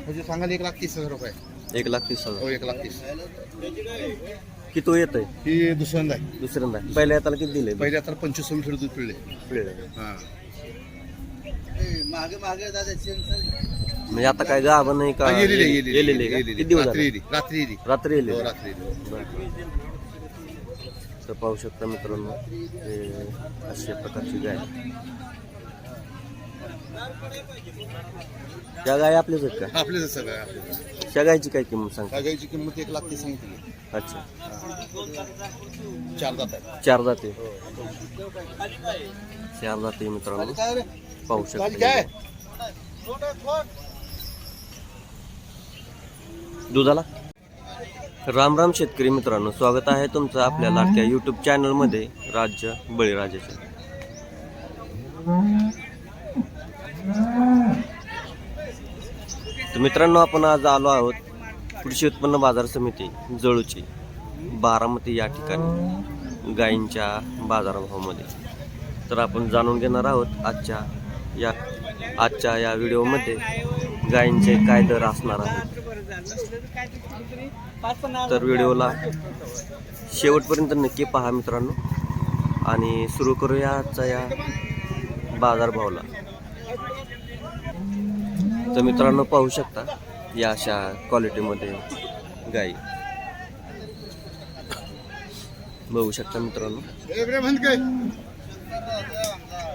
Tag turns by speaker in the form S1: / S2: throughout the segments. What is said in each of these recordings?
S1: म्हणजे सांगाल 1,30,000 रुपये.
S2: 1,30,000.
S1: हो 1,30,000.
S2: किती येत आहे?
S1: ही दुसऱ्यांदा आहे.
S2: दुसऱ्यांदा पहिल्या हाताला किती दिले?
S1: पहिले आता 25 दूध पिळले. हा
S2: म्हणजे आता काय गाभण नाही का? गेलेले का? किती दिवस झाले?
S1: रात्री
S2: रात्री येले.
S1: हो रात्री.
S2: तर पाहू शकता मित्रांनो, हे अशा प्रकारची गाय. त्या गाय आपल्याच आहेत का?
S1: आपले सगळं आपले.
S2: त्या गायची काय किंमत सांगता?
S1: गायची किंमत 1,30,000 सांगितली.
S2: अच्छा,
S1: 4 दात आहे.
S2: 4 दाते. 4 दाते मित्रांनो, पाहू शकता. दुधाला राम राम शेतकरी मित्रांनो, स्वागत आहे तुमचं आपल्या लाडक्या यूट्यूब चॅनलमध्ये राज्य बळीराजाच्या. तर मित्रांनो, आपण आज आलो आहोत कृषी उत्पन्न बाजार समिती जळूची बारामती या ठिकाणी गायींच्या बाजारभावामध्ये. तर आपण जाणून घेणार आहोत आजच्या या व्हिडिओमध्ये गायींचे काय दर असणार आहेत. तर व्हिडिओला शेवटपर्यंत नक्की पहा मित्रांनो, आणि सुरू करूया आजचा या बाजारभावाला. तर मित्रांनो, पाहू शकता या अशा क्वालिटीमध्ये गाई बघू शकता मित्रांनो,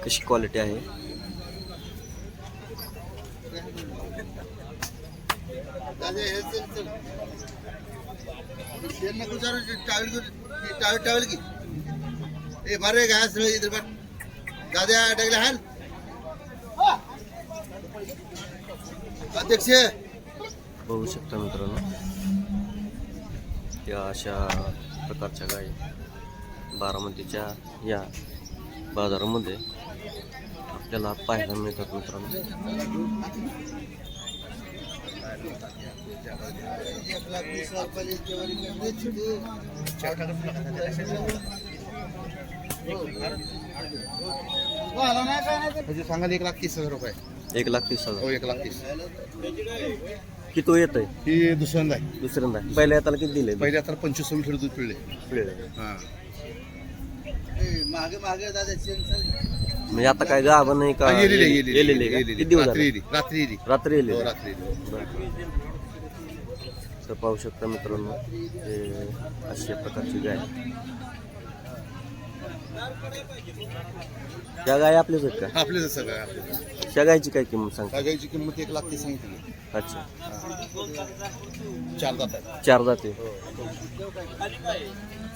S2: कशी क्वालिटी आहे.
S1: अध्यक्ष
S2: बघू शकता मित्रांनो, या अशा प्रकारच्या गायी बारामतीच्या या बाजारामध्ये आपल्याला पाहायला मिळतात मित्रांनो.
S1: म्हणजे सांगाल 1,30,000 रुपये.
S2: 1,30,000.
S1: हो 1,30,000.
S2: किती येत आहे?
S1: ही दुसऱ्यांदा आहे.
S2: दुसऱ्यांदा पहिल्या हाताला किती दिले?
S1: पहिले आता 25 दूध पिळले. हा
S2: म्हणजे आता काय गाभण नाही का? गेलेले का? किती दिवस झाले?
S1: रात्री
S2: रात्री येले.
S1: हो रात्री.
S2: तर पाहू शकता मित्रांनो, हे अशा प्रकारची गाय. त्या गाय आपल्याच आहेत का?
S1: आपले सगळं आपले.
S2: त्या गायची काय किंमत सांगता?
S1: गायची किंमत 1,30,000 सांगितली.
S2: अच्छा,
S1: 4 दात आहे.
S2: 4 दाते.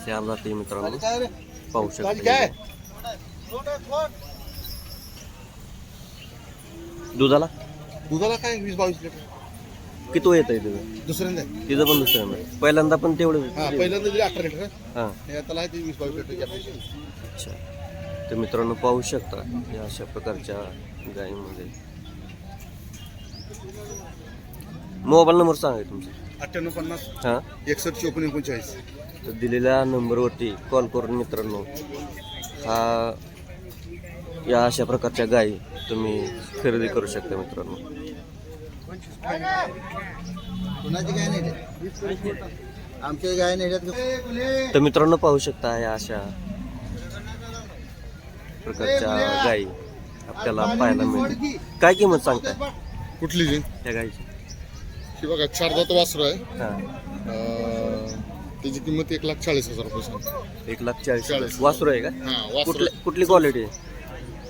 S2: 4 दाते मित्रांनो, पाहू शकता. दुधाला
S1: काय 20-22 लिटर.
S2: किती येत आहे तिथं?
S1: दुसऱ्यांदा
S2: तिथं पण दुसऱ्यांदा. पहिल्यांदा पण तेवढं?
S1: हा पहिल्यांदा दिली 18 लिटर.
S2: हां,
S1: त्याला आहे 20-22 लिटर.
S2: अच्छा. तर मित्रांनो, पाहू शकता या अशा प्रकारच्या गायीमध्ये. मोबाईल नंबर सांगा तुमचा.
S1: 9850
S2: हां,
S1: 61 54 39.
S2: तर दिलेल्या नंबरवरती कॉल करून मित्रांनो, या अशा प्रकारच्या गायी तुम्ही खरेदी करू शकता मित्रांनो.
S1: कोणाची गाय नाही, आमच्या गाय नाही.
S2: तर मित्रांनो, पाहू शकता या अशा प्रकारच्या गायी आपल्याला पाहायला मिळते. काय किंमत सांगताय
S1: कुठली जी
S2: त्या गायची?
S1: ही बघा 4 दात वासरू आहे.
S2: हां,
S1: त्याची किंमत 1,40,000 रुपये सांगतो.
S2: 1,40,000 वासरू आहे का?
S1: हा
S2: कुठली क्वालिटी आहे?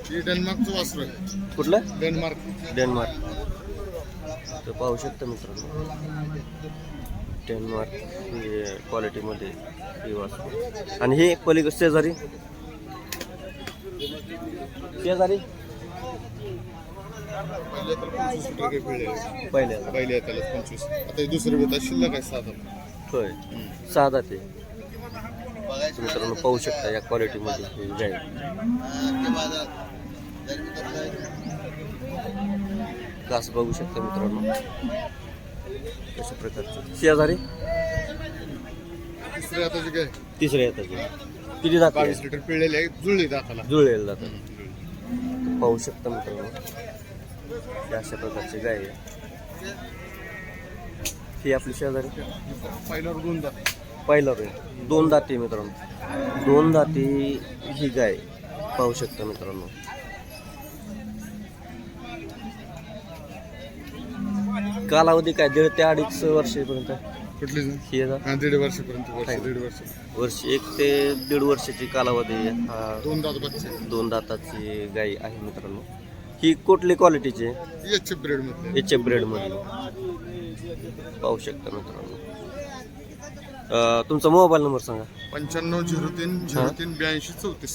S1: ही डेन्मार्कचं वासरू आहे.
S2: कुठलं?
S1: डेन्मार्क.
S2: तर पाहू शकता मित्रांनो, डेन्मार्क क्वालिटीमध्ये हे वासरू. आणि हे पलीकडे शेजारी
S1: पहिले त्याला 25. आता हे दुसरे बेता शिल्लक आहे 7.
S2: होय, 6 दाते. मित्रांनो, पाहू शकता या क्वालिटीमध्ये हे गाय. कास बघू शकता मित्रांनो, अशा प्रकारचे. शेजारी
S1: तिसरे हाताची गाय.
S2: तिसऱ्या येतात. किती दात?
S1: 22 लिटर पिळलेले आहे. जुळले दाताला.
S2: जुळलेलं जातात. पाहू शकता मित्रांनो, ही अशा प्रकारची गाय आहे. ही आपली शेजारी
S1: पहिल्यावर 2 दात.
S2: पहिलं रे 2 दाती मित्रांनो, 2 दाती ही गाय पाहू शकता मित्रांनो. कालावधी काय 1.5 ते 2.5 वर्षापर्यंत
S1: कुठली
S2: ही आहे.
S1: हा 1.5 वर्षापर्यंत.
S2: आहे.
S1: 1.5 वर्ष.
S2: वर्ष 1 ते 1.5 वर्षाची कालावधी आहे. हा
S1: 2 दात बच्चे.
S2: 2 दाताची गाय आहे मित्रांनो. ही कुठली क्वालिटीची आहे?
S1: एच ब्रेड मध्ये.
S2: HF ब्रेडमध्ये पाहू शकता मित्रांनो. तुमचा मोबाईल नंबर सांगा.
S1: 9503 03 82 34.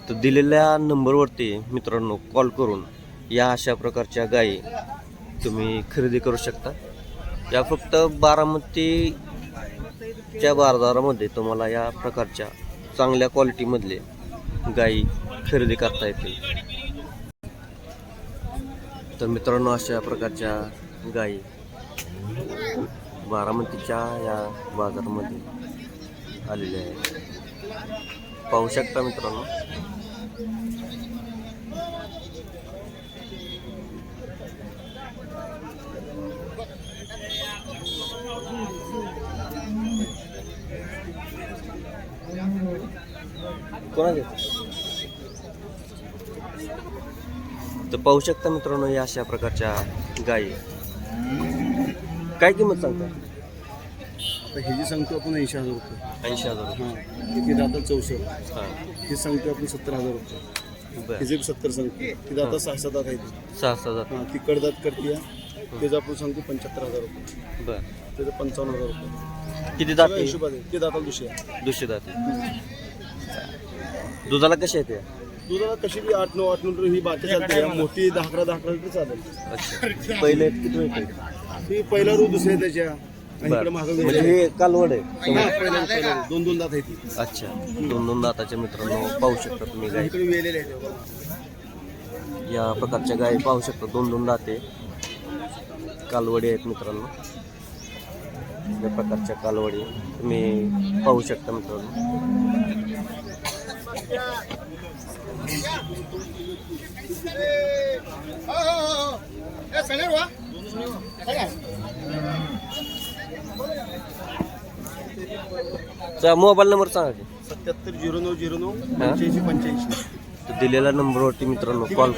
S2: तर दिलेल्या नंबरवरती मित्रांनो कॉल करून या अशा प्रकारच्या गायी तुम्ही खरेदी करू शकता. या फक्त बारामतीच्या बाजारामध्ये तुम्हाला या प्रकारच्या चांगल्या क्वालिटीमधले गायी खरेदी करता येतील. तर मित्रांनो अशा प्रकारच्या गायी बारामतीच्या या बाजारामध्ये आलेल्या आहेत. पाहू शकता मित्रांनो. कोणाचे तर पाहू शकता मित्रांनो या अशा प्रकारच्या गायी. काय किंमत सांगता?
S3: आता हे जी सांगतो आपण 80,000 रुपये.
S2: 80,000.
S3: हां, किती दातात 64.
S2: हां
S3: हे सांगतो आपण 70,000 रुपये.
S2: बरं.
S3: हिचे 70 सांगतो. ती दातात 6 दात आहे ती.
S2: 6,000.
S3: हां, ती कडदात करते. त्याचं आपण सांगतो 75,000 रुपये.
S2: बरं.
S3: त्याचं 55,000 रुपये.
S2: किती
S3: सगळ्या
S2: दाते?
S3: हिशोबाने ते दाताला दुसऱ्या.
S2: 200 दाते. दुधाला कशी येते?
S3: दुधाला कशी बी 8-9 लिटर ही बाकी चालते. मोठी 10-11 लिटर चालेल.
S2: अच्छा. पहिले किती होते?
S3: ती पहिला रू दुसऱ्या त्याच्या आणि इकडे मागं
S2: म्हणजे हे कालवड आहे.
S3: पहिला 2-2 दात आहे ती.
S2: अच्छा. 2 दाताच्या मित्रांनो पाहू शकता तुम्ही गाय.
S3: इकडे वेलेले आहेत.
S2: या प्रकारच्या गायी पाहू शकता. 2 दाते कालवडी आहेत मित्रांनो. या प्रकारच्या कालवडी तुम्ही पाहू शकता मित्रांनो. मोबाईल नंबर सांगा की.
S3: 770909 8585.
S2: तर दिलेल्या नंबरवरती मित्रांनो कॉल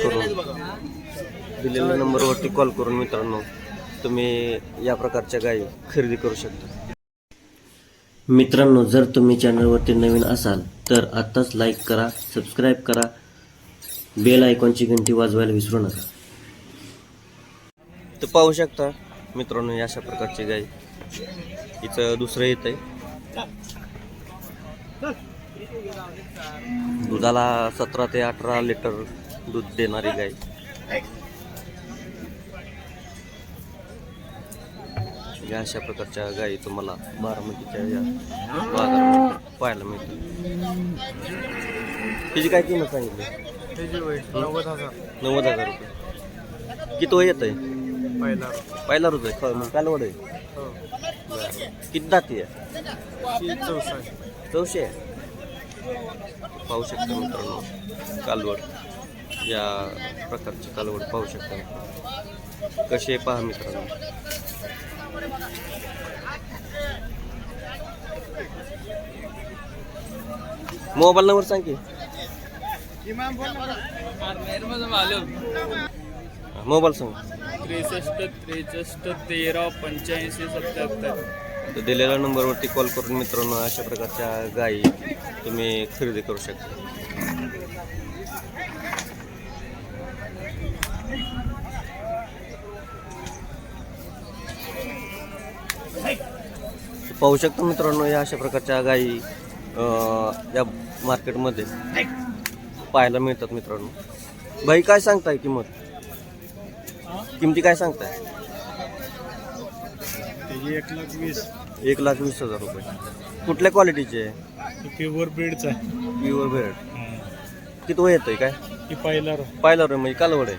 S2: करून मित्रांनो तुम्ही या प्रकारच्या गायी खरेदी करू शकता. मित्रांनो जर तुम्ही चॅनलवरती नवीन असाल तर आत्ताच लाईक करा, सबस्क्राईब करा, बेल आयकॉनची घंटी वाजवायला विसरू नका. तर पाहू शकता मित्रांनो या अशा प्रकारची गाय. हिचं दुसरं येत आहे. दुधाला 17 ते 18 लिटर दूध देणारी गाय. या अशा प्रकारच्या गायी तुम्हाला बारामतीच्या या बाजारात पाहायला मिळतील. तिची काय किंमत सांगितली? 90,000 रुपये. किती वय येत आहे? पहिला रोज आहे. कालवड आहे. बरं. किती दाती आहे? 400. पाहू शकता मित्रांनो कालवड. या प्रकारची कालवड पाहू शकता. कसे पहा मित्रांनो. मोबाईल नंबर सांग की. मोबाईल सांग.
S4: 63 63 13 85 77.
S2: तर दिलेल्या नंबरवरती कॉल करून मित्रांनो अशा प्रकारच्या गायी तुम्ही खरेदी करू शकता. पाहू शकता मित्रांनो या अशा प्रकारच्या गायी या मार्केटमध्ये पाहायला मिळतात मित्रांनो. बाई काय सांगताय किंमत? किमती काय सांगताय? 1,20,000 रुपये. कुठल्या क्वालिटीचे आहे?
S4: प्युअर ब्रीडचा
S2: प्युअर ब्रेड. किती वय येतंय? काय पाहिलं रे म्हणजे कालवड आहे.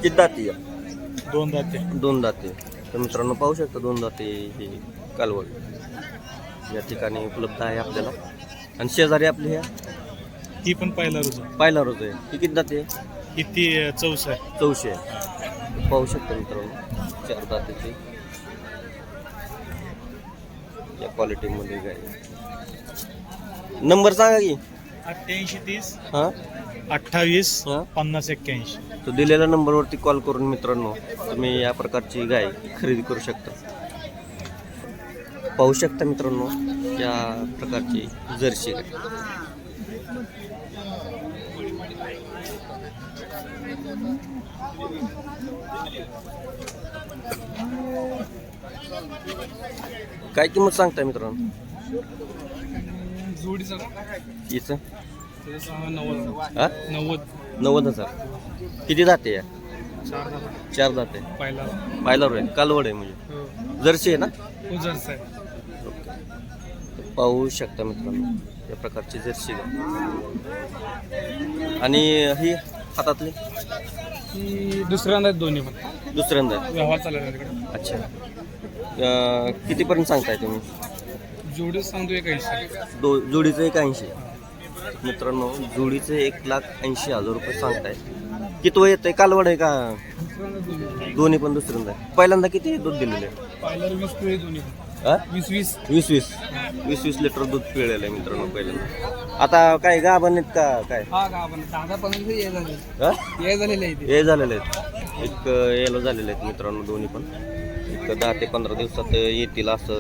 S2: किती दाती आहे?
S4: 2 दाते.
S2: 2 दाते. तर मित्रांनो पाहू शकता 2 दाते ही कालवड या ठिकाणी उपलब्ध आहे आपल्याला. आणि शेजारी आपली ह्या
S4: ती पण
S2: पाहिला रोज आहे. ही किती दाते?
S4: किती 400
S2: 400. पाहू शकता मित्रांनो 4 दाताची या क्वालिटीमध्ये गाय. नंबर सांगा की.
S5: 8830
S2: हां
S5: 28
S2: हां
S5: 50 81.
S2: तो दिलेल्या नंबरवरती कॉल करून मित्रांनो तुम्ही या प्रकारची गाय खरेदी करू शकता. पाहू शकता मित्रांनो या प्रकारची जर्सी गाय. काय किंमत सांगताय मित्रांनो
S4: जोडीचा
S2: हिचं?
S4: 90
S2: हा 90,000. किती दाते या? 4 दाते. पाहिला रे कालवड आहे म्हणजे जर्सी आहे ना.
S4: उजरचा आहे.
S2: पाहू शकता मित्रांनो या प्रकारची जर्सी गाय. आणि ही हातातली
S4: दुसऱ्यांदा दोन्ही पण
S2: दुसऱ्यांदा.
S4: व्यवहार चालला तिकडे.
S2: अच्छा. कितीपर्यंत सांगताय तुम्ही?
S4: जोडीच सांगतो 81.
S2: जोडीचं 81. मित्रांनो जोडीचं 1,80,000 रुपये सांगताय. किती वय येतंय? कालवड आहे का? दोन्ही पण दुसऱ्यांदा. पहिल्यांदा किती दूध दिलेले?
S4: पाहिल्यावर 20 पिळे दोन्ही पण.
S2: 20 लिटर दूध पिळलेलं आहे मित्रांनो पहिल्यांदा. आता काय गाभण आहेत का काय?
S4: हा का आपण 10-15 ये झाले.
S2: हा?
S4: ये झालेले आहे
S2: हे झालेले आहेत. एक याला झालेले आहेत मित्रांनो दोन्ही पण. एक 10 ते 15 दिवसात येतील असं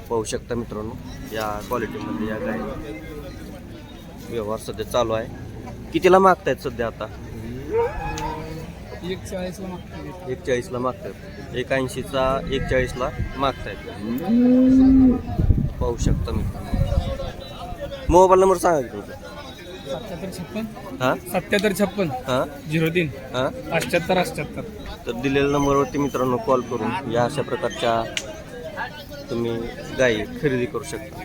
S2: पाहू शकता मित्रांनो या क्वालिटीमध्ये या गाय. व्यवहार सध्या चालू आहे. कितीला मागतायत सध्या आता?
S4: 41ला मागतो.
S2: 41ला मागतायत. 81चा 41ला मागतायत. पाहू शकता मित्रांनो. मोबाईल नंबर सांगा की तुमचा.
S4: 7756
S2: हां
S4: 7756
S2: हां
S4: 03
S2: हां
S4: 78.
S2: तर दिलेल्या नंबरवरती मित्रांनो कॉल करून या अशा प्रकारच्या तुम्ही गायी खरेदी करू शकता.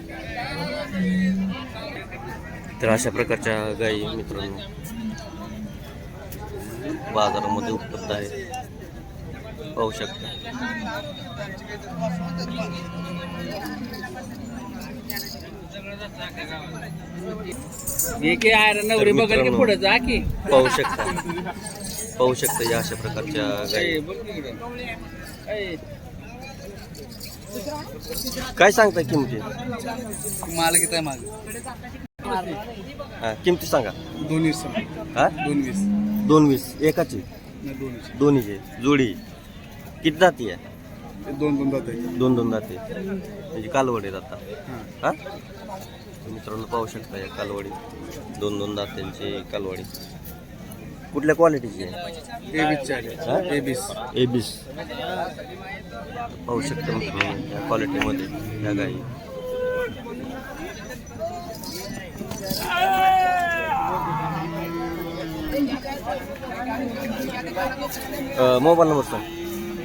S2: तर अशा प्रकारच्या गायी मित्रांनो बाजारामध्ये उपलब्ध आहे. पाहू शकता. तर मित्रांनो, पाहू शकता या अशा प्रकारच्या गायी. काय सांगता किमती?
S4: माल किती आहे माल?
S2: हा किमती सांगा.
S4: 220.
S2: हा
S4: 220.
S2: 220 एकाची?
S4: 220.
S2: दोन्हीची जोडी. किती जाती आहे?
S4: 2 जाते.
S2: 2 जाती म्हणजे कालवड आहेत आता. हा मित्रांनो पाहू शकता या कालवडी 2 दात्यांची कालवडी. कुठल्या क्वालिटीची आहे? एबीस. पाहू शकता मित्रांनो या क्वालिटीमध्ये या गाई. मोबाईल नंबर सांग.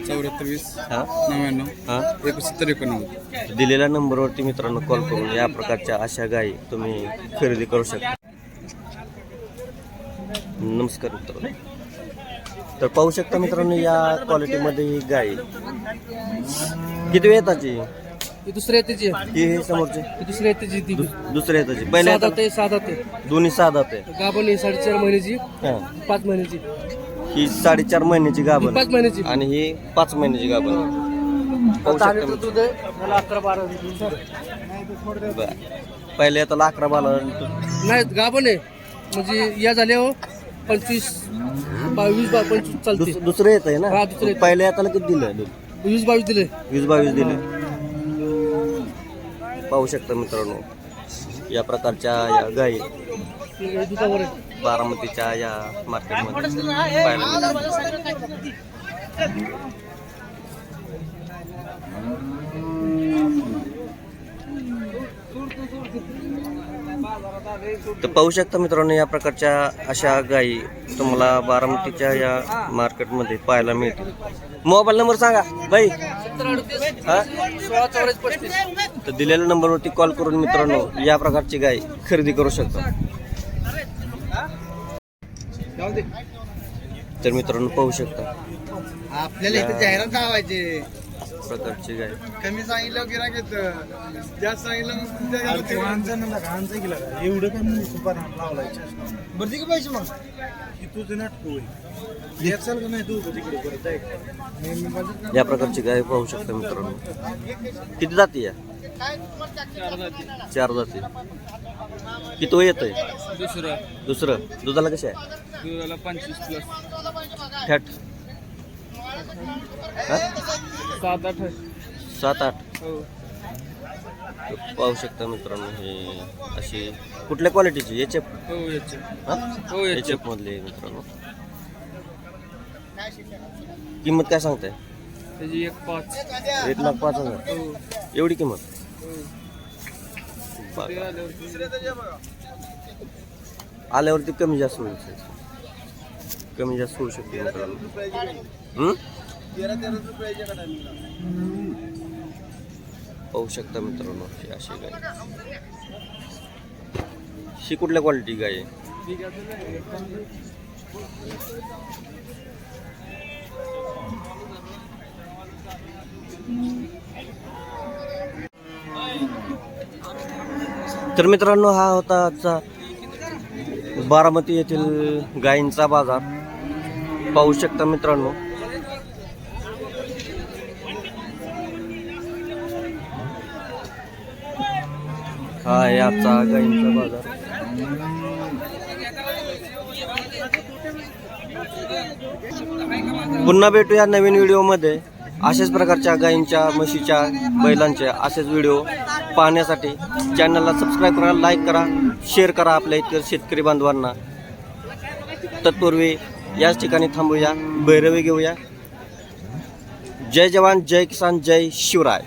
S4: 74
S2: हां
S4: 99
S2: हां
S4: 71 89.
S2: दिलेल्या नंबरवरती मित्रांनो कॉल करून या प्रकारच्या अशा गायी तुम्ही खरेदी करू शकता. नमस्कार मित्रांनो. तर पाहू शकता मित्रांनो या क्वालिटीमध्ये ही गाय. किती वेळ येताची?
S4: दुसऱ्या येतेची
S2: ही समोरची
S4: दुसऱ्या येतेची ती
S2: दुसऱ्या येताची पहिल्या
S4: सात
S2: दोन्ही 6 दात आहे.
S4: गाभण 4.5 महिन्याची.
S2: हां
S4: 5 महिन्याची.
S2: ही 4.5 महिन्याची गाभण
S4: 5 महिन्याची.
S2: आणि ही 5 महिन्याची गाभण. पाहू शकता मित्रांनो.
S4: दूध आहे 11-12.
S2: बरं. पहिल्या येताला 11-12
S4: नाही गाभण आहे म्हणजे या झाल्यावर 25 22 25 चालते.
S2: दुसरं येत आहे ना.
S4: हा, दुसरं येतं.
S2: पहिल्या येताला किती दिलं दूध?
S4: 20-22 दिले.
S2: 20-22 दिले. पाहू शकता मित्रांनो या प्रकारच्या या गायी
S4: दुधावर आहे.
S2: बारामतीच्या या मार्केटमध्ये पाहायला मिळतात. तर पाहू शकता मित्रांनो या प्रकारच्या अशा गायी तुम्हाला बारामतीच्या या मार्केटमध्ये पाहायला मिळतील. मोबाईल नंबर सांगा बाई.
S4: 16-34-35.
S2: तर दिलेल्या नंबरवरती कॉल करून मित्रांनो या प्रकारची गाय खरेदी करू शकता. तर मित्रांनो पाहू शकता
S3: आपल्याला इथे जाहिरात लावायचे.
S2: प्रकारची गाय.
S3: कमी सांगितलं गिराक येतं, जास्त सांगितलं
S5: एवढं काय सुपार लावलायचे.
S3: बरं ठीक आहे पैसे मग
S5: तुझं नाटक होईल याचाल का नाही तू तिकडे परत आहे
S2: या प्रकारची गाय पाहू शकता मित्रांनो. किती जाती आहे? 4 जाती. किती वय येतंय? दुसरं. दुधाला कशी आहे?
S4: दुधाला 25+
S2: फॅट
S4: 7-8
S2: 7-8.
S4: हो.
S2: पाहू शकता मित्रांनो हे अशी कुठल्या क्वालिटीची एच एफ
S4: हो याचे
S2: एच एफ मधली मित्रांनो. किंमत काय सांगताय?
S4: त्याची 1.5.
S2: 1,05,000.
S4: हो.
S2: एवढी किंमत? बघा. आल्यावरती कमी जास्त होईल. कमी जास्त होऊ शकते मित्रांनो. पाहू शकता मित्रांनो ही अशी गाय. ही कुठल्या क्वालिटी गाय आहे? तर मित्रांनो हा होता आजचा बारामती येथील गायींचा बाजार. पाहू शकता मित्रांनो. हा आहे आजचा गायींचा बाजार. पुन्हा भेटूया नवीन व्हिडिओमध्ये. अशाच प्रकारच्या गायींच्या, म्हशीच्या, बैलांच्या असेच व्हिडिओ पाहण्यासाठी चॅनलला सबस्क्राईब करा, लाईक करा, शेअर करा आपल्या इतर शेतकरी बांधवांना. तत्पूर्वी याच ठिकाणी थांबूया, भैरवी घेऊया. जय जवान, जय किसान, जय शिवराय.